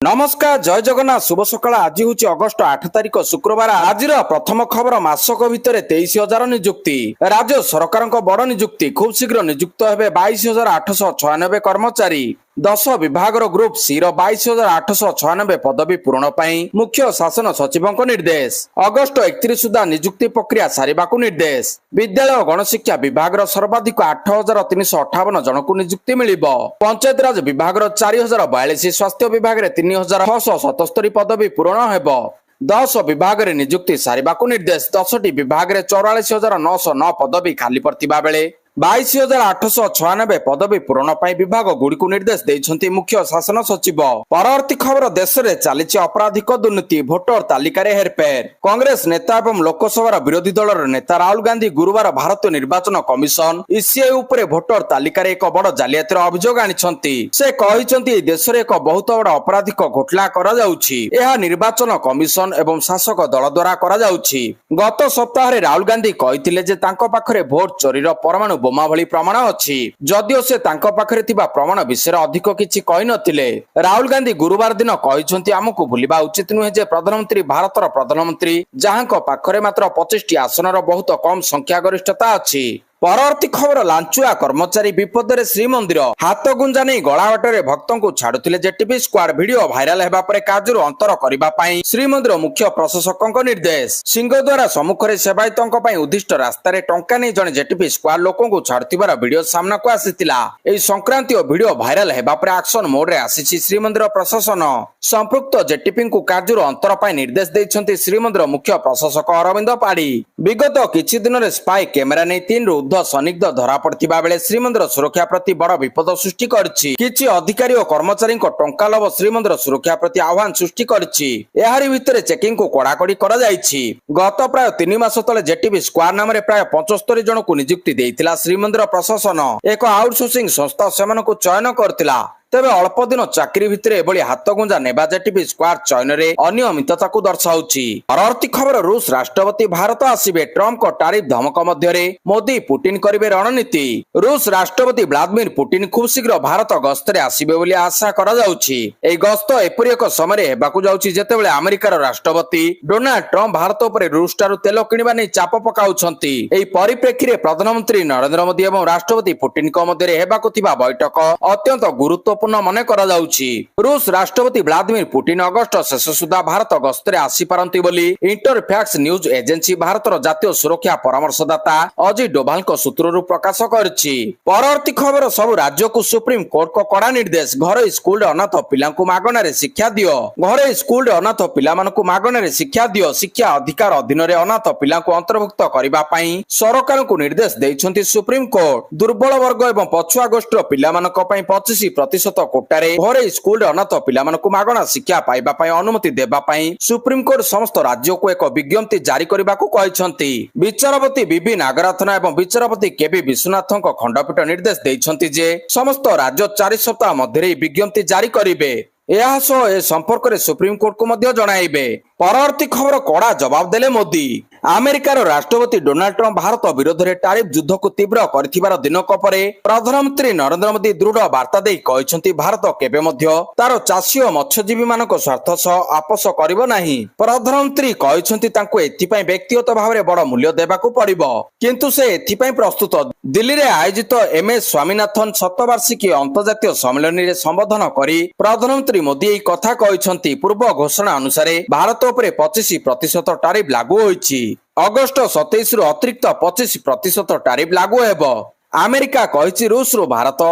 नमस्कार जय जगन्नाथ शुभ सकाळ। आज हूँ अगस्ट 8 तारिख शुक्रवार। आज प्रथम खबर मासक भितर 23,000 नियुक्ति। राज्य सरकार बड़ नियुक्ति खूब शीघ्र नियुक्त हे 22,896 कर्मचारी। 10 विभाग ग्रुप सी 22,896 पदवी पूरण पाई मुख्य शासन सचिवों निर्देश। अगस्ट 31 सुधा नियुक्ति प्रक्रिया सारिबा निर्देश। विद्यालय गणशिक्षा विभाग सर्वाधिक 8,358 जन को नियुक्ति मिलिबो। पंचायत राज विभाग 4,042, स्वास्थ्य विभाग 3,677 पदवी पूरण हेबो। 10 विभाग नियुक्ति सारिबा निर्देश। 10टी विभाग 44,909 पदवी खाली पड़ता बेले 22,896 पदवी पूरण विभाग गुड़ी को निर्देश देइछंती मुख्य शासन सचिव। परवर्ती खबर देश में चली आपराधिक दुर्नीति भोटर तालिका हेरफेर। कांग्रेस नेता एवं लोकसभा विरोधी दल नेता राहुल गांधी गुरुवार भारतीय निर्वाचन कमिशन ईसीआई उपरे भोटर तालिका एक बड़ जालियातिर अभियोग आनिछंती। से कहिछंती देश में एक बहुत बड़ आपराधिक घोटाला करा जाउछि। एहा निर्वाचन कमिशन एवं शासक दल द्वारा करा जाउछि। गत सप्ताह राहुल गांधी कहिथिले जे तांको पाखरे भोट चोरीर परमाणु बोमा भली प्रमाण अछि। जदिओ से तांको पाखरे थिबा प्रमाण विषय अधिक किछि कहि नथिले। राहुल गांधी गुरुवार दिन कहिछंती आमको भूलिबा उचित नुहे जे प्रधानमंत्री भारतर प्रधानमंत्री जहांको पाखरे मात्र 25टी आसनर बहुत कम संख्या गरिष्ठता अछि। परवर्ती खबर लांचुआ कर्मचारी विपदरे श्रीमंदिर हाथ गुंजा नहीं गलाघाटे भक्तों को छाड़ुले जेटीपी स्क्वाड वीडियो भाइराल हेबा परे कार्य अंतर करबा पई श्रीमंदिर मुख्य प्रशासकों निर्देश। सिंहद्वारा सम्मुख में सेवायतों उद्दिष्ट रास्तार टंका नहीं जड़े जेटीपी स्क्वाड लोकों को छाड़ुथिबार वीडियो सामना को आसीतिला। एही संक्रांतीय वीडियो भाइराल हेबा परे एक्शन मोड रे आसीछि श्रीमंदिर प्रशासन। संपृक्त जेटीपी को कार्य अंतर पई निर्देश दैछंती श्रीमंदिर मुख्य प्रशासक अरविंद पाड़ी। विगत किछि दिन रे स्पाई कैमेरा नहीं 3 रु सन्निग्ध धरा पड़ता बेले श्रीमंदिर सुरक्षा प्रति बड़ विपद सृष्टि करछि। किछि अधिकारी और कर्मचारी टंका लोभ श्रीमंदिर सुरक्षा प्रति आह्वान सृष्टि करछि। एहारी भितरे चेकिंग को कड़ाकड़ी करा जायछि। गत प्राय 3 मास तले जेटीबी स्क्वाड नाम प्राय 75 जन को नियुक्ति देइतिला श्रीमंदिर प्रशासन। एक आउटसोर्सिंग संस्था सेमानकु चयन करतिला। तेबे अल्प दिन चाकरी भितर एभली हाथ गुंजा नेबा जेटीबी स्क्वाड चयन रे अनियमितता को दर्शाउछि। परवर्ती खबर रूस राष्ट्रपति भारत आसिबे ट्रम्प को टारिफ धमक मध्य मोदी पुतिन करिवे रणनीति। रूस राष्ट्रपति व्लादिमीर पुतिन खूब शीघ्र भारत गस्तरे आसिबे बोली आशा करा जाउछि। एई गस्त एपरि एक समय हेबाकु जाउछि जेतेबेले अमेरिकार राष्ट्रपति डोनाल्ड ट्रम्प भारत उपरे रूस टारु तेल किनिबा नै चाप पकाउछंती। एई परिप्रेक्षी रे प्रधानमंत्री नरेंद्र मोदी एवं राष्ट्रपति पुतिन को मध्य हेबाकु थिबा बैठक अत्यंत गुरुत्वपूर्ण मन करा जाउछि। रूस राष्ट्रपति व्लादिमीर पुतिन अगस्त शेष सुधा भारत गस्तरे आसी पारंती बोली इंटरफैक्स न्यूज एजेंसी भारतर जातीय सुरक्षा परामर्शदाता अजय डोभाल को सूत्ररु प्रकाश करछि। परवर्ती खबर सब राज्य को सुप्रीम कोर्ट को कड़ा निर्देश। घरे स्कूल अनाथ पिला मागण शिक्षा दियो। घरे स्कूल अनाथ पिला मागण शिक्षा दियो। शिक्षा अधिकार अधीन रे अनाथ पिला अंतर्भुक्त करबा पई सरकार को निर्देश देइछंती सुप्रीम कोर्ट। दुर्बल वर्ग एवं पछुआ गोष्ठीर पिला 25% कोटारे घरे स्कूल अनाथ पिला मागणा शिक्षा पाइबा पई अनुमति देबा पई सुप्रीम कोर्ट समस्त राज्य को एक विज्ञप्ति जारी करबा को कहिसंती। विचारपति बीबी नागराथन एवं विचारपति केबी विश्वनाथन खंडपीठ निर्देश देइछंती जे समस्त राज्य 4 सप्ताह मध्य विज्ञप्ति जारी करिवे। यह संपर्क में सुप्रीम कोर्ट को मध्य जणाइबे। परवर्ती खबर कड़ा जवाब देले मोदी। अमेरिकार राष्ट्रपति डोनाल्ड ट्रम्प भारत विरोध में टारिफ युद्ध को तीव्र कर दिनक परे प्रधानमंत्री नरेंद्र मोदी दृढ़ वार्ता दे कहते भारत केबे मध्य तार चाषी और मत्स्यजीवी मान स्वार्थ सह आपस करिबो नाही। प्रधानमंत्री कहते तांको एथिपाई व्यक्तिगत भाव में बड़ मूल्य देबाकू पड़िबो किंतु से एथिपाई प्रस्तुत। दिल्ली में आयोजित एमएस स्वामीनाथन शतवार्षिकी अंतर्जातीय सम्मेलन में संबोधन करी प्रधानमंत्री मोदी यह कथा कहते। पूर्व घोषणा अनुसार भारत उपरे 25% टारिफ लागू होइछि। अगस्त 27 रु अतिरिक्त 25% टारिफ लागू हेबो। अमेरिका कहिछि रूस रु भारत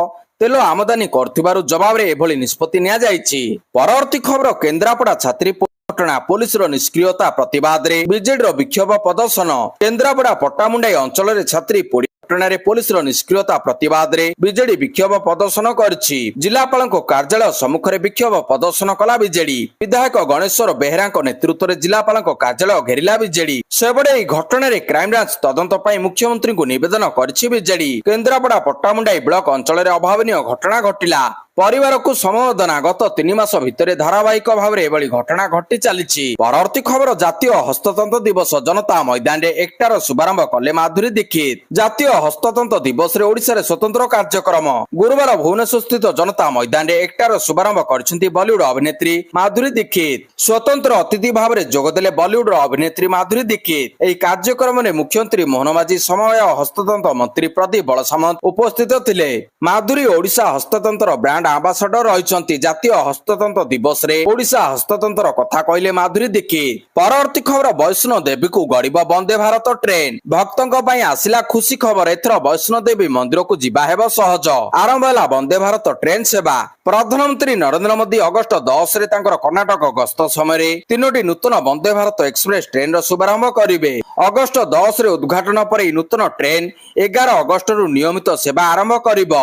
तेल आमदानी करथिबारु जवाब रे एभली निष्पत्ति निया जाइछि। परवर्ती खबर केन्द्रापड़ा छात्री घटना पुलिस निष्क्रियता प्रतिवाद रे बीजेडी विक्षोभ प्रदर्शन। केन्द्रापड़ा पट्टामुंडाई अंचल रे छात्री घटना पुलिस निष्क्रियता प्रतिवाद रे बीजेडी विक्षोभ प्रदर्शन करछि। जिलापाल कार्यालय सम्मुख में विक्षोभ प्रदर्शन कला बीजेडी। विधायक गणेश्वर बेहेरा नेतृत्व में जिलापाल कार्यालय घेरिला बीजेडी। सेबड़े घटना क्राइमब्रांच तदंत पई मुख्यमंत्री को निवेदन करछि बीजेडी। केन्द्रापड़ा पट्टामुंडाई ब्लॉक अंचल अभावनीय घटना घटिला। ପରିବାରକୁ ସମବେଦନା। ଗତ 3 ମାସ ଭିତରେ ଧାରାବାହିକ ଭାବରେ ଏଭଳି ଘଟଣା ଘଟି ଚାଲିଛି। ପରବର୍ତ୍ତୀ ଖବର, ଜାତୀୟ ହସ୍ତତନ୍ତ ଦିବସ ଜନତା ମଇଦାନରେ ଏକଟାର ଶୁଭାରମ୍ଭ କଲେ ମାଧୁରୀ ଦୀକ୍ଷିତ। ଜାତୀୟ ହସ୍ତତନ୍ତ ଦିବସରେ ଓଡ଼ିଶାରେ ସ୍ୱତନ୍ତ୍ର କାର୍ଯ୍ୟକ୍ରମ। ଗୁରୁବାର ଭୁବନେଶ୍ୱରସ୍ଥିତ ଜନତା ମଇଦାନରେ ଏକଟାର ଶୁଭାରମ୍ଭ କରିଛନ୍ତି ବଲିଉଡ୍ ଅଭିନେତ୍ରୀ ମାଧୁରୀ ଦୀକ୍ଷିତ। ସ୍ୱତନ୍ତ୍ର ଅତିଥି ଭାବରେ ଯୋଗଦେଲେ ବଲିଉଡ୍ର ଅଭିନେତ୍ରୀ ମାଧୁରୀ ଦୀକ୍ଷିତ। ଏହି କାର୍ଯ୍ୟକ୍ରମରେ ମୁଖ୍ୟମନ୍ତ୍ରୀ ମୋହନ ମାଝୀ, ସମବାୟ ହସ୍ତତନ୍ତ ମନ୍ତ୍ରୀ ପ୍ରଦୀପ ବଳସାମନ୍ତ ଉପସ୍ଥିତ ଥିଲେ। ମାଧୁରୀ ଓଡ଼ିଶା ହସ୍ତତନ୍ତର ବ୍ରାଣ୍ଡ ଆମ୍ବାସଡର ରହିଛନ୍ତି। ଜାତୀୟ ହସ୍ତତନ୍ତ ଦିବସରେ ଓଡ଼ିଶା ହସ୍ତତନ୍ତର କଥା କହିଲେ ମାଧୁରୀ ଦୀକ୍ଷିତ। ପରବର୍ତ୍ତୀ ଖବର, ବୈଷ୍ଣୋ ଦେବୀକୁ ଗଡ଼ିବ ବନ୍ଦେ ଭାରତ ଟ୍ରେନ୍। ଭକ୍ତଙ୍କ ପାଇଁ ଆସିଲା ଖୁସି ଖବର। ଏଥର ବୈଷ୍ଣୋ ଦେବୀ ମନ୍ଦିରକୁ ଯିବା ହେବ ସହଜ। ଆରମ୍ଭ ହେଲା ବନ୍ଦେ ଭାରତ ଟ୍ରେନ୍ ସେବା। ପ୍ରଧାନମନ୍ତ୍ରୀ ନରେନ୍ଦ୍ର ମୋଦି ଅଗଷ୍ଟ 10ରେ ତାଙ୍କର କର୍ଣ୍ଣାଟକ ଗସ୍ତ ସମୟରେ 3ଟି ନୂତନ ବନ୍ଦେ ଭାରତ ଏକ୍ସପ୍ରେସ ଟ୍ରେନ୍ର ଶୁଭାରମ୍ଭ କରିବେ। ଅଗଷ୍ଟ 10ରେ ଉଦ୍ଘାଟନ ପରେ ଏହି ନୂତନ ଟ୍ରେନ୍ 11 ଅଗଷ୍ଟରୁ ନିୟମିତ ସେବା ଆରମ୍ଭ କରିବ।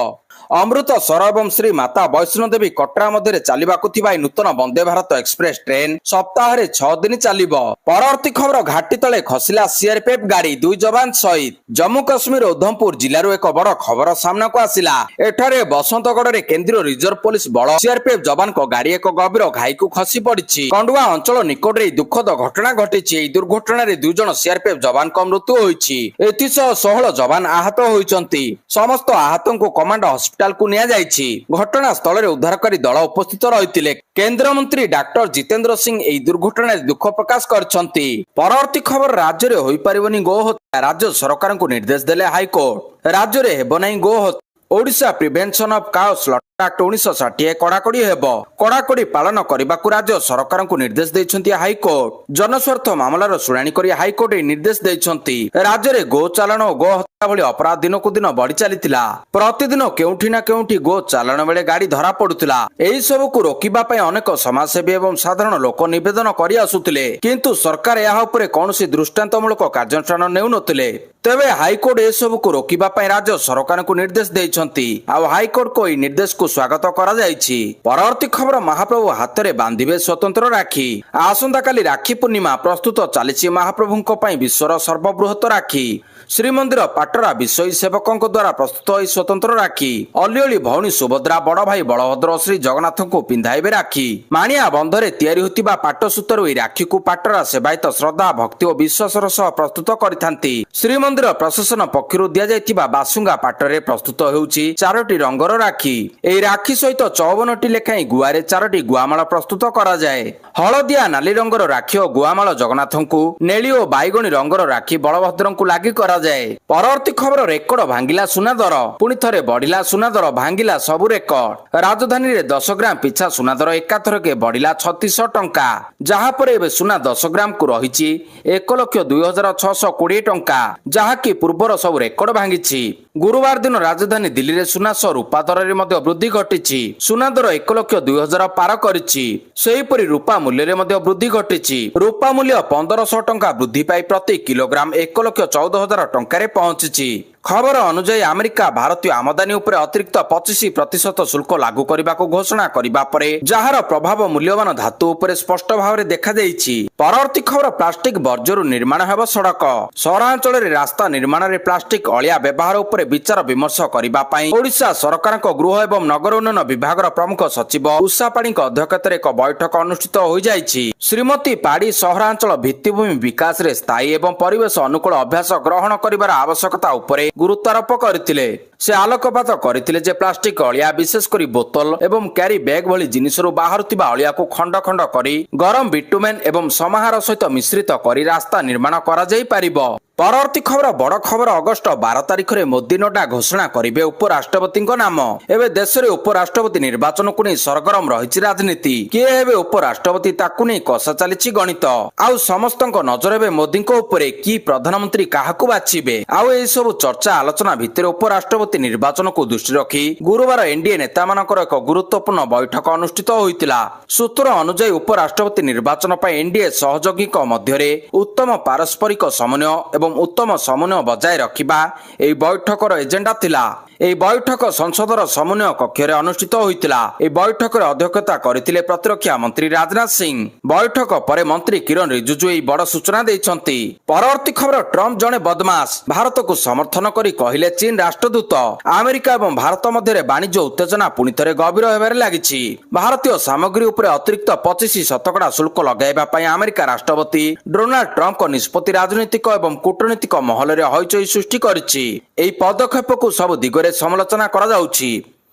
ଅମୃତସର ଏବଂ ଶ୍ରୀ ମାତା ବୈଷ୍ଣୋ ଦେବୀ କଟ୍ରା ମଧ୍ୟରେ ଚାଲିବାକୁ ଥିବା ଏହି ନୂତନ ବନ୍ଦେ ଭାରତ ଏକ୍ସପ୍ରେସ ଟ୍ରେନ୍ ସପ୍ତାହରେ 6 ଦିନ ଚାଲିବ। ପରବର୍ତ୍ତୀ ଖବର, ଘାଟି ତଳେ ଖସିଲା ସିଆରପିଏଫ୍ ଗାଡ଼ି, 2 ଯବାନ ଶହୀଦ। ଜମ୍ମୁ କାଶ୍ମୀର ଉଧମପୁର ଜିଲ୍ଲାରୁ ଏକ ବଡ଼ ଖବର ସାମ୍ନାକୁ ଆସିଲା। ଏଠାରେ ବସନ୍ତଗଡ଼ରେ କେନ୍ଦ୍ରୀୟ ରିଜର୍ଭ ପୋଲିସ ବଳ ସିଆରପିଏଫ୍ ଯବାନଙ୍କ ଗାଡ଼ି ଏକ ଗଭୀର ଘାଇକୁ ଖସି ପଡ଼ିଛି। କଣ୍ଡୁଆ ଅଞ୍ଚଳ ନିକଟରେ ଏହି ଦୁଃଖଦ ଘଟଣା ଘଟିଛି। ଏହି ଦୁର୍ଘଟଣାରେ 2 ଜଣ ସିଆରପିଏଫ୍ ଯବାନଙ୍କ ମୃତ୍ୟୁ ହୋଇଛି। ଏଥିସହ 16 ଯବାନ ଆହତ ହୋଇଛନ୍ତି। ସମସ୍ତ ଆହତଙ୍କୁ କମାଣ୍ଡ ହସ୍ପିଟାଲକୁ ନିଆଯାଇଛି। ଘଟଣାସ୍ଥଳରେ ଉଦ୍ଧାରକାରୀ ଦଳ ଉପସ୍ଥିତ ରହିଥିଲେ। କେନ୍ଦ୍ରମନ୍ତ୍ରୀ ଡାକ୍ତର ଜିତେନ୍ଦ୍ର ସିଂ ଏହି ଦୁର୍ଘଟଣାରେ ଦୁଃଖ ପ୍ରକାଶ କରିଛନ୍ତି। ପରବର୍ତ୍ତୀ ଖବର, ରାଜ୍ୟରେ ହୋଇପାରିବନି ଗୋ ହତ୍ୟା। ରାଜ୍ୟ ସରକାରଙ୍କୁ ନିର୍ଦ୍ଦେଶ ଦେଲେ ହାଇକୋର୍ଟ। ରାଜ୍ୟରେ ହେବ ନାହିଁ ଗୋ ହତ୍ୟା। Odisha prevention of cow slaughter act 1960 କଡ଼ାକଡ଼ି ହେବ। କଡ଼ାକଡ଼ି ପାଳନ କରିବାକୁ ରାଜ୍ୟ ସରକାରଙ୍କୁ ନିର୍ଦ୍ଦେଶ ଦେଇଛନ୍ତି ହାଇକୋର୍ଟ। ଜନସ୍ୱାର୍ଥ ମାମଲାର ଶୁଣାଣି କରି ହାଇକୋର୍ଟ ଏହି ନିର୍ଦ୍ଦେଶ ଦେଇଛନ୍ତି। ରାଜ୍ୟରେ ଗୋ ଚାଲାଣ ଓ ଗୋ ହତ୍ୟା ଭଳି ଅପରାଧ ଦିନକୁ ଦିନ ବଢି ଚାଲିଥିଲା। ପ୍ରତିଦିନ କେଉଁଠି ନା କେଉଁଠି ଗୋ ଚାଲାଣ ବେଳେ ଗାଡ଼ି ଧରା ପଡୁଥିଲା। ଏହି ସବୁକୁ ରୋକିବା ପାଇଁ ଅନେକ ସମାଜସେବୀ ଏବଂ ସାଧାରଣ ଲୋକ ନିବେଦନ କରି ଆସୁଥିଲେ, କିନ୍ତୁ ସରକାର ଏହା ଉପରେ କୌଣସି ଦୃଷ୍ଟାନ୍ତମୂଳକ କାର୍ଯ୍ୟାନୁଷ୍ଠାନ ନେଉନଥିଲେ। ତେବେ ହାଇକୋର୍ଟ ଏସବୁକୁ ରୋକିବା ପାଇଁ ରାଜ୍ୟ ସରକାରଙ୍କୁ ନିର୍ଦ୍ଦେଶ ଦେଇଛନ୍ତି। ଆଉ ହାଇକୋର୍ଟଙ୍କ ଏହି ନିର୍ଦ୍ଦେଶକୁ ସ୍ୱାଗତ କରାଯାଇଛି। ପରବର୍ତ୍ତୀ ଖବର, ମହାପ୍ରଭୁ ହାତରେ ବାନ୍ଧିବେ ସ୍ୱତନ୍ତ୍ର ରାକ୍ଷୀ। ଆସନ୍ତାକାଲି ରାକ୍ଷୀ ପୂର୍ଣ୍ଣିମା। ପ୍ରସ୍ତୁତ ଚାଲିଛି ମହାପ୍ରଭୁଙ୍କ ପାଇଁ ବିଶ୍ୱର ସର୍ବବୃହତ ରାକ୍ଷୀ। ଶ୍ରୀମନ୍ଦିର ପାଟରା ବିଷୟୀ ସେବକଙ୍କ ଦ୍ୱାରା ପ୍ରସ୍ତୁତ ଏହି ସ୍ୱତନ୍ତ୍ର ରାକ୍ଷୀ। ଅଲିଅଳି ଭଉଣୀ ସୁଭଦ୍ରା, ବଡ଼ ଭାଇ ବଳଭଦ୍ର, ଶ୍ରୀ ଜଗନ୍ନାଥଙ୍କୁ ପିନ୍ଧାଇବେ ରାକ୍ଷୀ। ମାଣିଆ ବନ୍ଧରେ ତିଆରି ହୋଇଥିବା ପାଟ ସୂତାରୁ ଏହି ରାକ୍ଷୀକୁ ପାଟରା ସେବାୟତ ଶ୍ରଦ୍ଧା, ଭକ୍ତି ଓ ବିଶ୍ୱାସର ସହ ପ୍ରସ୍ତୁତ କରିଥାନ୍ତି। ଶ୍ରୀମନ୍ଦିର ପ୍ରଶାସନ ପକ୍ଷରୁ ଦିଆଯାଇଥିବା ବାସୁଙ୍ଗା ପାଟରେ ପ୍ରସ୍ତୁତ ହେଉଛି 4ଟି ରଙ୍ଗର ରାକ୍ଷୀ। ଏହି ରାକ୍ଷୀ ସହିତ 54ଟି ଲେଖାଏଁ ଗୁଆରେ 4ଟି ଗୁଆମାଳ ପ୍ରସ୍ତୁତ କରାଯାଏ। ହଳଦିଆ ନାଲି ରଙ୍ଗର ରାକ୍ଷୀ ଓ ଗୁଆମାଳ ଜଗନ୍ନାଥଙ୍କୁ, ନେଳି ଓ ବାଇଗଣୀ ରଙ୍ଗର ରାକ୍ଷୀ ବଳଭଦ୍ରଙ୍କୁ ଲାଗି କରାଯାଏ। ପରବର୍ତ୍ତୀ ଖବର, ରେକର୍ଡ ଭାଙ୍ଗିଲା ସୁନା ଦର। ପୁଣି ଥରେ ବଢିଲା ସୁନା ଦର, ଭାଙ୍ଗିଲା ସବୁ ରେକର୍ଡ। ରାଜଧାନୀରେ 10 ଗ୍ରାମ ପିଛା ସୁନା ଦର ଏକାଥରକେ ବଢିଲା 3600 ଟଙ୍କା, ଯାହାପରେ ଏବେ ସୁନା 10 ଗ୍ରାମକୁ ରହିଛି 1,02,620 ଟଙ୍କା, ଯାହାକି ପୂର୍ବର ସବୁ ରେକର୍ଡ ଭାଙ୍ଗିଛି। ଗୁରୁବାର ଦିନ ରାଜଧାନୀ ଦିଲ୍ଲୀରେ ସୁନା ସହ ରୂପା ଦରରେ ମଧ୍ୟ ବୃଦ୍ଧି ଘଟିଛି। ସୁନା ଦର 1,02,000 ପାର କରିଛି। ସେହିପରି ରୂପା ମୂଲ୍ୟରେ ମଧ୍ୟ ବୃଦ୍ଧି ଘଟିଛି। ରୂପା ମୂଲ୍ୟ 1500 ଟଙ୍କା ବୃଦ୍ଧି ପାଇ ପ୍ରତି କିଲୋଗ୍ରାମ 1,14,000 ଟଙ୍କାରେ ପହଞ୍ଚିଛି। ଖବର ଅନୁଯାୟୀ ଆମେରିକା ଭାରତୀୟ ଆମଦାନୀ ଉପରେ ଅତିରିକ୍ତ 25% ଶୁଳ୍କ ଲାଗୁ କରିବାକୁ ଘୋଷଣା କରିବା ପରେ ଯାହାର ପ୍ରଭାବ ମୂଲ୍ୟବାନ ଧାତୁ ଉପରେ ସ୍ପଷ୍ଟ ଭାବରେ ଦେଖାଯାଇଛି। ପରବର୍ତ୍ତୀ ଖବର, ପ୍ଲାଷ୍ଟିକ ବର୍ଜ୍ୟରୁ ନିର୍ମାଣ ହେବ ସଡ଼କ। ସହରାଞ୍ଚଳରେ ରାସ୍ତା ନିର୍ମାଣରେ ପ୍ଲାଷ୍ଟିକ ଅଳିଆ ବ୍ୟବହାର ଉପରେ ବିଚାର ବିମର୍ଶ କରିବା ପାଇଁ ଓଡ଼ିଶା ସରକାରଙ୍କ ଗୃହ ଏବଂ ନଗର ଉନ୍ନୟନ ବିଭାଗର ପ୍ରମୁଖ ସଚିବ ଉଷା ପାଢ଼ୀଙ୍କ ଅଧ୍ୟକ୍ଷତାରେ ଏକ ବୈଠକ ଅନୁଷ୍ଠିତ ହୋଇଯାଇଛି। ଶ୍ରୀମତୀ ପାଢ଼ୀ ସହରାଞ୍ଚଳ ଭିତ୍ତିଭୂମି ବିକାଶରେ ସ୍ଥାୟୀ ଏବଂ ପରିବେଶ ଅନୁକୂଳ ଅଭ୍ୟାସ ଗ୍ରହଣ କରିବାର ଆବଶ୍ୟକତା ଉପରେ ଗୁରୁତ୍ୱାରୋପ କରିଥିଲେ। ସେ ଆଲୋକପାତ କରିଥିଲେ ଯେ ପ୍ଲାଷ୍ଟିକ ଅଳିଆ, ବିଶେଷ କରି ବୋତଲ ଏବଂ କ୍ୟାରି ବ୍ୟାଗ ଭଳି ଜିନିଷରୁ ବାହାରୁଥିବା ଅଳିଆକୁ ଖଣ୍ଡ ଖଣ୍ଡ କରି ଗରମ ବିଟୁମେନ୍ ଏବଂ ସମାହାର ସହିତ ମିଶ୍ରିତ କରି ରାସ୍ତା ନିର୍ମାଣ କରାଯାଇପାରିବ। ପରବର୍ତ୍ତୀ ଖବର, ବଡ଼ ଖବର, ଅଗଷ୍ଟ 12 ତାରିଖରେ ମୋଦି ନଡ୍ଡା ଘୋଷଣା କରିବେ ଉପରାଷ୍ଟ୍ରପତିଙ୍କ ନାମ। ଏବେ ଦେଶରେ ଉପରାଷ୍ଟ୍ରପତି ନିର୍ବାଚନକୁ ନେଇ ସରଗରମ ରହିଛି ରାଜନୀତି। କିଏ ହେବେ ଉପରାଷ୍ଟ୍ରପତି ତାକୁ ନେଇ କଷା ଚାଲିଛି ଗଣିତ। ଆଉ ସମସ୍ତଙ୍କ ନଜର ଏବେ ମୋଦିଙ୍କ ଉପରେ। କି ପ୍ରଧାନମନ୍ତ୍ରୀ କାହାକୁ ବାଛିବେ? ଆଉ ଏହି ସବୁ ଚର୍ଚ୍ଚା ଆଲୋଚନା ଭିତରେ ଉପରାଷ୍ଟ୍ରପତି ନିର୍ବାଚନକୁ ଦୃଷ୍ଟି ରଖି ଗୁରୁବାର ଏନଡିଏ ନେତାମାନଙ୍କର ଏକ ଗୁରୁତ୍ୱପୂର୍ଣ୍ଣ ବୈଠକ ଅନୁଷ୍ଠିତ ହୋଇଥିଲା। ସୂତ୍ର ଅନୁଯାୟୀ ଉପରାଷ୍ଟ୍ରପତି ନିର୍ବାଚନ ପାଇଁ ଏନଡିଏ ସହଯୋଗୀଙ୍କ ମଧ୍ୟରେ ଉତ୍ତମ ପାରସ୍ପରିକ ସମନ୍ୱୟ ଏବଂ ଉତ୍ତମ ସମନ୍ୱୟ ବଜାୟ ରଖିବା ଏହି ବୈଠକର ଏଜେଣ୍ଡା ଥିଲା। ଏହି ବୈଠକ ସଂସଦର ସମନ୍ୱୟ କକ୍ଷରେ ଅନୁଷ୍ଠିତ ହୋଇଥିଲା। ଏହି ବୈଠକରେ ଅଧ୍ୟକ୍ଷତା କରିଥିଲେ ପ୍ରତିରକ୍ଷା ମନ୍ତ୍ରୀ ରାଜନାଥ ସିଂ। ବୈଠକ ପରେ ମନ୍ତ୍ରୀ କିରଣ ରିଜିଜୁ ଏହି ବଡ଼ ସୂଚନା ଦେଇଛନ୍ତି। ପରବର୍ତ୍ତୀ ଖବର, ଟ୍ରମ୍ପ ଜଣେ ବଦମାସ, ଭାରତକୁ ସମର୍ଥନ କରି କହିଲେ ଚୀନ ରାଷ୍ଟ୍ରଦୂତ। ଆମେରିକା ଏବଂ ଭାରତ ମଧ୍ୟରେ ବାଣିଜ୍ୟ ଉତ୍ତେଜନା ପୁଣି ଥରେ ଗଭୀର ହେବାରେ ଲାଗିଛି। ଭାରତୀୟ ସାମଗ୍ରୀ ଉପରେ ଅତିରିକ୍ତ 25% ଶୁଳ୍କ ଲଗାଇବା ପାଇଁ ଆମେରିକା ରାଷ୍ଟ୍ରପତି ଡୋନାଲ୍ଡ ଟ୍ରମ୍ପଙ୍କ ନିଷ୍ପତ୍ତି ରାଜନୈତିକ ଏବଂ କୂଟନୈତିକ ମହଲରେ ହଇଚଇ ସୃଷ୍ଟି କରିଛି। ଏହି ପଦକ୍ଷେପକୁ ସବୁ ଦିଗରେ ସମାଲୋଚନା କରାଯାଉଛି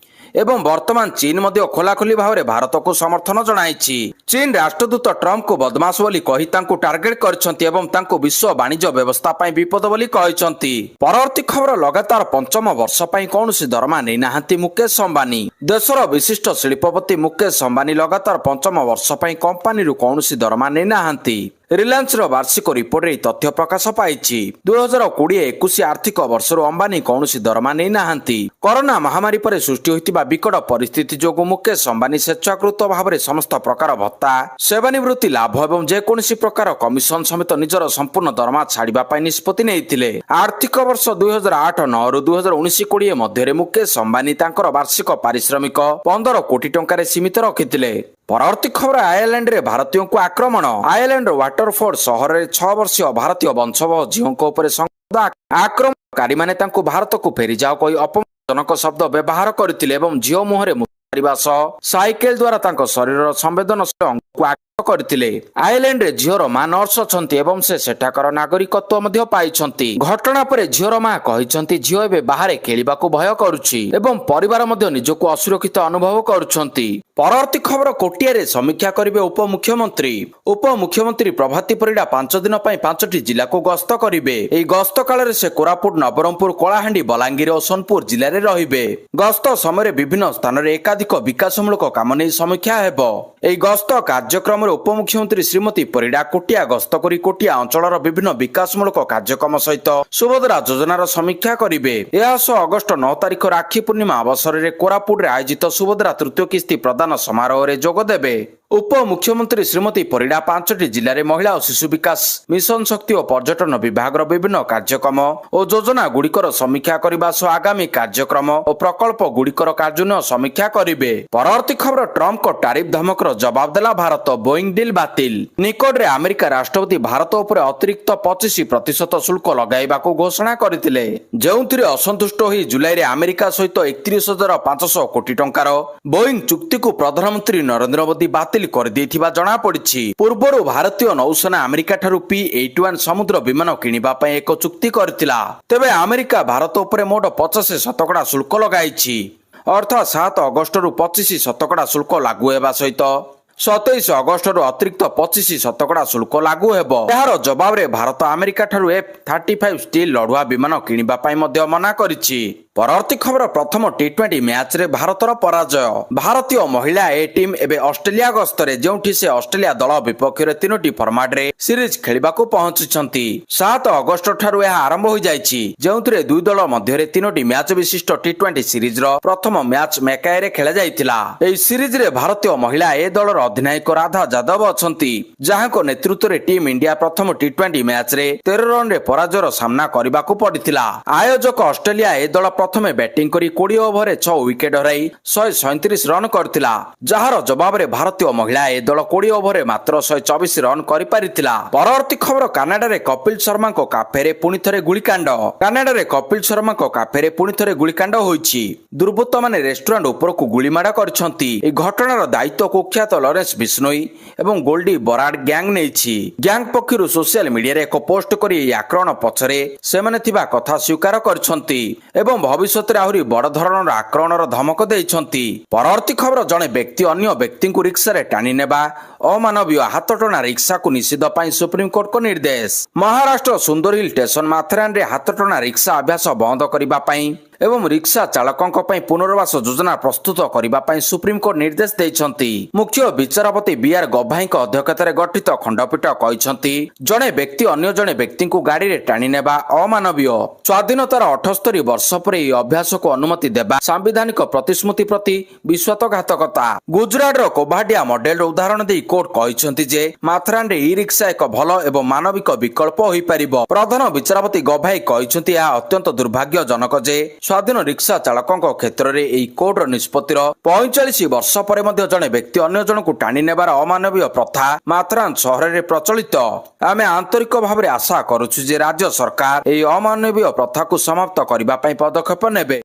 ଏବଂ ବର୍ତ୍ତମାନ ଚୀନ ମଧ୍ୟ ଖୋଲାଖୋଲି ଭାବରେ ଭାରତକୁ ସମର୍ଥନ ଜଣାଇଛି। ଚୀନ ରାଷ୍ଟ୍ରଦୂତ ଟ୍ରମ୍ପଙ୍କୁ ବଦମାସ ବୋଲି କହି ତାଙ୍କୁ ଟାର୍ଗେଟ କରିଛନ୍ତି ଏବଂ ତାଙ୍କୁ ବିଶ୍ୱ ବାଣିଜ୍ୟ ବ୍ୟବସ୍ଥା ପାଇଁ ବିପଦ ବୋଲି କହିଛନ୍ତି। ପରବର୍ତ୍ତୀ ଖବର, ଲଗାତାର ପଞ୍ଚମ ବର୍ଷ ପାଇଁ କୌଣସି ଦରମା ନେଇନାହାନ୍ତି ମୁକେଶ ଅମ୍ବାନୀ। ଦେଶର ବିଶିଷ୍ଟ ଶିଳ୍ପପତି ମୁକେଶ ଅମ୍ବାନୀ ଲଗାତାର ପଞ୍ଚମ ବର୍ଷ ପାଇଁ କମ୍ପାନୀରୁ କୌଣସି ଦରମା ନେଇନାହାନ୍ତି। ରିଲାଏନ୍ସର ବାର୍ଷିକ ରିପୋର୍ଟରେ ଏହି ତଥ୍ୟ ପ୍ରକାଶ ପାଇଛି। 2020-21 ଆର୍ଥିକ ବର୍ଷରୁ ଅମ୍ବାନୀ କୌଣସି ଦରମା ନେଇନାହାନ୍ତି। କରୋନା ମହାମାରୀ ପରେ ସୃଷ୍ଟି ହୋଇଥିବା ବିକଟ ପରିସ୍ଥିତି ଯୋଗୁଁ ମୁକେଶ ଅମ୍ବାନୀ ସ୍ୱେଚ୍ଛାକୃତ ଭାବରେ ସମସ୍ତ ପ୍ରକାର ଭତ୍ତା, ସେବାନିବୃତ୍ତି ଲାଭ ଏବଂ ଯେକୌଣସି ପ୍ରକାର କମିଶନ ସମେତ ନିଜର ସମ୍ପୂର୍ଣ୍ଣ ଦରମା ଛାଡ଼ିବା ପାଇଁ ନିଷ୍ପତ୍ତି ନେଇଥିଲେ। ଆର୍ଥିକ ବର୍ଷ 2008-9ରୁ 2019-20 ମଧ୍ୟରେ ମୁକେଶ ଅମ୍ବାନୀ ତାଙ୍କର ବାର୍ଷିକ ପାରିଶ୍ରମିକ 15 କୋଟି ଟଙ୍କାରେ ସୀମିତ ରଖିଥିଲେ। ପରବର୍ତ୍ତୀ ଖବର, ଆୟର୍ଲାଣ୍ଡରେ ଭାରତୀୟଙ୍କୁ ଆକ୍ରମଣ। ଆୟର୍ଲାଣ୍ଡର ୱାଟରଫୋର୍ଡ ସହରରେ 6 ବର୍ଷୀୟ ଭାରତୀୟ ବଂଶୋଦ୍ଭବ ଝିଅଙ୍କ ଉପରେ ଆକ୍ରମଣକାରୀମାନେ ତାଙ୍କୁ ଭାରତକୁ ଫେରିଯାଅ କହି ଅପମାନଜନକ ଶବ୍ଦ ବ୍ୟବହାର କରିଥିଲେ ଏବଂ ଝିଅ ମୁହଁରେ ମୁତ ମାରିବା ସହ ସାଇକେଲ ଦ୍ୱାରା ତାଙ୍କ ଶରୀରର ସମ୍ବେଦନଶୀଳ ଅଙ୍ଗକୁ ଆଘାତ କରିଥିଲେ। ଆୟର୍ଲାଣ୍ଡରେ ଝିଅର ମା ନର୍ସ ଅଛନ୍ତି ଏବଂ ସେ ସେଠାକାର ନାଗରିକତ୍ୱ ମଧ୍ୟ ପାଇଛନ୍ତି। ଘଟଣା ପରେ ଝିଅର ମା କହିଛନ୍ତି ଝିଅ ଏବେ ବାହାରେ ଖେଳିବାକୁ ଭୟ କରୁଛି ଏବଂ ପରିବାର ମଧ୍ୟ ନିଜକୁ ଅସୁରକ୍ଷିତ ଅନୁଭବ କରୁଛନ୍ତି। ପରବର୍ତ୍ତୀ ଖବର, କୋଟିଆରେ ସମୀକ୍ଷା କରିବେ ଉପମୁଖ୍ୟମନ୍ତ୍ରୀ। ଉପମୁଖ୍ୟମନ୍ତ୍ରୀ ପ୍ରଭାତୀ ପରିଡ଼ା 5 ଦିନ ପାଇଁ 5ଟି ଜିଲ୍ଲାକୁ ଗସ୍ତ କରିବେ। ଏହି ଗସ୍ତ କାଳରେ ସେ କୋରାପୁଟ, ନବରଙ୍ଗପୁର, କଳାହାଣ୍ଡି, ବଲାଙ୍ଗୀର ଓ ସୋନପୁର ଜିଲ୍ଲାରେ ରହିବେ। ଗସ୍ତ ସମୟରେ ବିଭିନ୍ନ ସ୍ଥାନରେ ଏକାଧିକ ବିକାଶମୂଳକ କାମ ନେଇ ସମୀକ୍ଷା ହେବ। ଏହି ଗସ୍ତ କାର୍ଯ୍ୟକ୍ରମରେ ଉପମୁଖ୍ୟମନ୍ତ୍ରୀ ଶ୍ରୀମତୀ ପରିଡ଼ା କୋଟିଆ ଗସ୍ତ କରି କୋଟିଆ ଅଞ୍ଚଳର ବିଭିନ୍ନ ବିକାଶମୂଳକ କାର୍ଯ୍ୟକ୍ରମ ସହିତ ସୁଭଦ୍ରା ଯୋଜନାର ସମୀକ୍ଷା କରିବେ। ଏହା ସହ ଅଗଷ୍ଟ 9 ତାରିଖ ରାକ୍ଷୀ ପୂର୍ଣ୍ଣିମା ଅବସରରେ କୋରାପୁଟରେ ଆୟୋଜିତ ସୁଭଦ୍ରା ତୃତୀୟ କିସ୍ତି ପ୍ରଦାନ ସମାରୋହରେ ଯୋଗ ଦେବେ। ଉପମୁଖ୍ୟମନ୍ତ୍ରୀ ଶ୍ରୀମତୀ ପରିଡ଼ା 5ଟି ଜିଲ୍ଲାରେ ମହିଳା ଓ ଶିଶୁ ବିକାଶ, ମିଶନ ଶକ୍ତି ଓ ପର୍ଯ୍ୟଟନ ବିଭାଗର ବିଭିନ୍ନ କାର୍ଯ୍ୟକ୍ରମ ଓ ଯୋଜନା ଗୁଡ଼ିକର ସମୀକ୍ଷା କରିବା ସହ ଆଗାମୀ କାର୍ଯ୍ୟକ୍ରମ ଓ ପ୍ରକଳ୍ପ ଗୁଡ଼ିକର କାର୍ଯ୍ୟାନ୍ୱୟନ ସମୀକ୍ଷା କରିବେ। ପରବର୍ତ୍ତୀ ଖବର, ଟ୍ରମ୍ପଙ୍କ ଟାରିଫ ଧମକର ଜବାବ ଦେଲା ଭାରତ, ବୋଇଂ ଡିଲ୍ ବାତିଲ। ନିକଟରେ ଆମେରିକା ରାଷ୍ଟ୍ରପତି ଭାରତ ଉପରେ ଅତିରିକ୍ତ 25% ଶୁଳ୍କ ଲଗାଇବାକୁ ଘୋଷଣା କରିଥିଲେ, ଯେଉଁଥିରେ ଅସନ୍ତୁଷ୍ଟ ହୋଇ ଜୁଲାଇରେ ଆମେରିକା ସହିତ 31,500 କୋଟି ଟଙ୍କାର ବୋଇଂ ଚୁକ୍ତିକୁ ପ୍ରଧାନମନ୍ତ୍ରୀ ନରେନ୍ଦ୍ର ମୋଦି ବାତିଲ କରିଦେଇଥିବା ଜଣାପଡ଼ିଛି। ପୂର୍ବରୁ ଭାରତୀୟ ନୌସେନା ଆମେରିକା ଠାରୁ P-81 ସମୁଦ୍ର ବିମାନ କିଣିବା ପାଇଁ ଏକ ଚୁକ୍ତି କରିଥିଲା। ତେବେ ଆମେରିକା ଭାରତ ଉପରେ ମୋଟ 50% ଶୁଳ୍କ ଲଗାଇଛି। ଅର୍ଥାତ୍ 7 ଅଗଷ୍ଟରୁ 25% ଶୁଳ୍କ ଲାଗୁ ହେବା ସହିତ 27 ଅଗଷ୍ଟରୁ ଅତିରିକ୍ତ 25% ଶୁଳ୍କ ଲାଗୁ ହେବ। ଏହାର ଜବାବରେ ଭାରତ ଆମେରିକା ଠାରୁ F-35 ଷ୍ଟିଲ୍ ଲଢୁଆ ବିମାନ କିଣିବା ପାଇଁ ମଧ୍ୟ ମନା କରିଛି। ପରବର୍ତ୍ତୀ ଖବର, ପ୍ରଥମ T20 ମ୍ୟାଚରେ ଭାରତର ପରାଜୟ। ଭାରତୀୟ ମହିଳା ଏ ଟିମ୍ ଏବେ ଅଷ୍ଟ୍ରେଲିଆ ଗସ୍ତରେ, ଯେଉଁଠି ସେ ଅଷ୍ଟ୍ରେଲିଆ ଦଳ ବିପକ୍ଷରେ 3ଟି ଫର୍ମାଟରେ ସିରିଜ ଖେଳିବାକୁ ପହଞ୍ଚିଛନ୍ତି। 7 ଅଗଷ୍ଟ ଠାରୁ ଏହା ଆରମ୍ଭ ହୋଇଯାଇଛି, ଯେଉଁଥିରେ ଦୁଇ ଦଳ ମଧ୍ୟରେ 3ଟି ମ୍ୟାଚ ବିଶିଷ୍ଟ T20 ସିରିଜର ପ୍ରଥମ ମ୍ୟାଚ ମେକାଏରେ ଖେଳାଯାଇଥିଲା। ଏହି ସିରିଜରେ ଭାରତୀୟ ମହିଳା ଏ ଦଳର ଅଧିନାୟକ ରାଧା ଯାଦବ ଅଛନ୍ତି, ଯାହାଙ୍କ ନେତୃତ୍ୱରେ ଟିମ୍ ଇଣ୍ଡିଆ ପ୍ରଥମ T20 ମ୍ୟାଚରେ 13 ରନରେ ପରାଜୟର ସାମ୍ନା କରିବାକୁ ପଡ଼ିଥିଲା। ଆୟୋଜକ ଅଷ୍ଟ୍ରେଲିଆ ଏ ଦଳ ପ୍ରଥମେ ବ୍ୟାଟିଂ କରି 20 ଓଭରରେ 6 ୱିକେଟ ହରାଇ 137 ରନ୍ କରିଥିଲା, ଯାହାର ଜବାବରେ ଭାରତୀୟ ମହିଳା ଏ ଦଳ 20 ଓଭରରେ ମାତ୍ର 124 ରନ୍ କରିପାରିଥିଲା। ପରବର୍ତ୍ତୀ ଖବର, କାନାଡାରେ କପିଲ ଶର୍ମାଙ୍କ କାଫେରେ ପୁଣି ଥରେ ଗୁଳିକାଣ୍ଡ। କାନାଡାରେ କପିଲ ଶର୍ମାଙ୍କ କାଫେରେ ପୁଣି ଥରେ ଗୁଳିକାଣ୍ଡ ହୋଇଛି। ଦୁର୍ବୃତ୍ତମାନେ ରେଷ୍ଟୁରାଣ୍ଟ ଉପରକୁ ଗୁଳିମାଡ଼ କରିଛନ୍ତି। ଏହି ଘଟଣାର ଦାୟିତ୍ୱ କୁଖ୍ୟାତ ଲରେନ୍ସ ବିଷ୍ଣୋଇ ଏବଂ ଗୋଲ୍ଡି ବରାଡ ଗ୍ୟାଙ୍ଗ ନେଇଛି। ଗ୍ୟାଙ୍ଗ ପକ୍ଷରୁ ସୋସିଆଲ ମିଡିଆରେ ଏକ ପୋଷ୍ଟ କରି ଏହି ଆକ୍ରମଣ ପଛରେ ସେମାନେ ଥିବା କଥା ସ୍ୱୀକାର କରିଛନ୍ତି ଏବଂ ଭବିଷ୍ୟତରେ ଆହୁରି ବଡ଼ ଧରଣର ଆକ୍ରମଣର ଧମକ ଦେଇଛନ୍ତି। ପରବର୍ତ୍ତୀ ଖବର, ଜଣେ ବ୍ୟକ୍ତି ଅନ୍ୟ ବ୍ୟକ୍ତିଙ୍କୁ ରିକ୍ସାରେ ଟାଣି ନେବା ଅମାନବୀୟ ହାତଟଣା ରିକ୍ସାକୁ ନିଷିଦ୍ଧ ପାଇଁ ସୁପ୍ରିମକୋର୍ଟଙ୍କ ନିର୍ଦ୍ଦେଶ। ମହାରାଷ୍ଟ୍ର ସୁନ୍ଦରହିଲ ଷ୍ଟେସନ ମାଥେରାନରେ ହାତଟଣା ରିକ୍ସା ଅଭ୍ୟାସ ବନ୍ଦ କରିବା ପାଇଁ ଏବଂ ରିକ୍ସା ଚାଳକଙ୍କ ପାଇଁ ପୁନର୍ବାସ ଯୋଜନା ପ୍ରସ୍ତୁତ କରିବା ପାଇଁ ସୁପ୍ରିମକୋର୍ଟ ନିର୍ଦ୍ଦେଶ ଦେଇଛନ୍ତି। ମୁଖ୍ୟ ବିଚାରପତି B.R. ଗଭାଇଙ୍କ ଅଧ୍ୟକ୍ଷତାରେ ଗଠିତ ଖଣ୍ଡପୀଠ କହିଛନ୍ତି, ଜଣେ ବ୍ୟକ୍ତି ଅନ୍ୟ ଜଣେ ବ୍ୟକ୍ତିଙ୍କୁ ଗାଡ଼ିରେ ଟାଣି ନେବା ଅମାନବୀୟ। ସ୍ୱାଧୀନତାର 78 ବର୍ଷ ପରେ ଏହି ଅଭ୍ୟାସକୁ ଅନୁମତି ଦେବା ସାମ୍ବିଧାନିକ ପ୍ରତିଶ୍ରୁତି ପ୍ରତି ବିଶ୍ୱାସଘାତକତା। ଗୁଜରାଟର କୋଭାଡିଆ ମଡେଲର ଉଦାହରଣ ଦେଇ କୋର୍ଟ କହିଛନ୍ତି ଯେ ମାଥେରାନରେ ଇ ରିକ୍ସା ଏକ ଭଲ ଏବଂ ମାନବିକ ବିକଳ୍ପ ହୋଇପାରିବ। ପ୍ରଧାନ ବିଚାରପତି ଗଭାଇ କହିଛନ୍ତି ଏହା ଅତ୍ୟନ୍ତ ଦୁର୍ଭାଗ୍ୟଜନକ ଯେ ସ୍ୱାଧୀନ ରିକ୍ସା ଚାଳକଙ୍କ କ୍ଷେତ୍ରରେ ଏହି କୋର୍ଟର ନିଷ୍ପତ୍ତିର 45 ବର୍ଷ ପରେ ମଧ୍ୟ ଜଣେ ବ୍ୟକ୍ତି ଅନ୍ୟ ଜଣଙ୍କୁ ଟାଣି ନେବାର ଅମାନବୀୟ ପ୍ରଥା ମାଥେରାନ ସହରରେ ପ୍ରଚଳିତ। ଆମେ ଆନ୍ତରିକ ଭାବରେ ଆଶା କରୁଛୁ ଯେ ରାଜ୍ୟ ସରକାର ଏହି ଅମାନବୀୟ ପ୍ରଥାକୁ ସମାପ୍ତ କରିବା ପାଇଁ ପଦକ୍ଷେପ ନେବେ।